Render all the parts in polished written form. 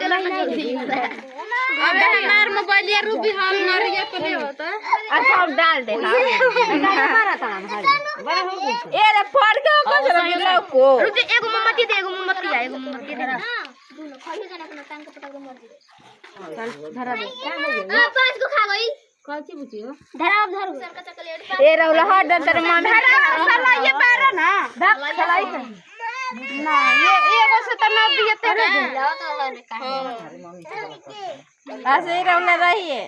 चला जल्दी अबे हमार मोबाइल या रूबी हम नरिया पे ले होता अच्छा अब डाल दे हां मारा था बड़ा हो गया ए रे फोड़ के को चला गेला को रुक एगो मोमबत्ती दे एगो मोमबत्ती दे हां दोनों खाइए जाने अपना टांग के पटक मर दे धरा दे क्या हो गया हां पांच को खा गई कौची बुझियो धरा धर सर का चॉकलेट ए रौला हट दर मां धरा साला ये पैरा ना चलाई ना ये एगो से त ना दिए ते जाओ तो ऐसे ही रौला रही है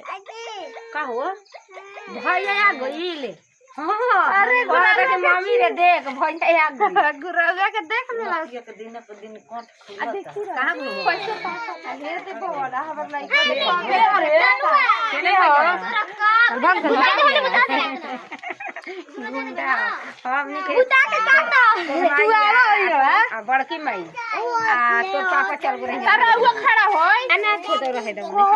का हो भैया आ गइल हां अरे गुरगा के मम्मी रे देख भैया आ गइल गुरगा के देख ले के दिन पर दिन कोट आ देखी कहां बोल पैसा अरे देखो वाला हमर लाइक केने हो भग गुंडा हम नहीं के बुता के काटा तू आवा आ बड़की माई आ तो पापा चल गए तारा हुआ खड़ा होय अना छोड़ रहे दो हां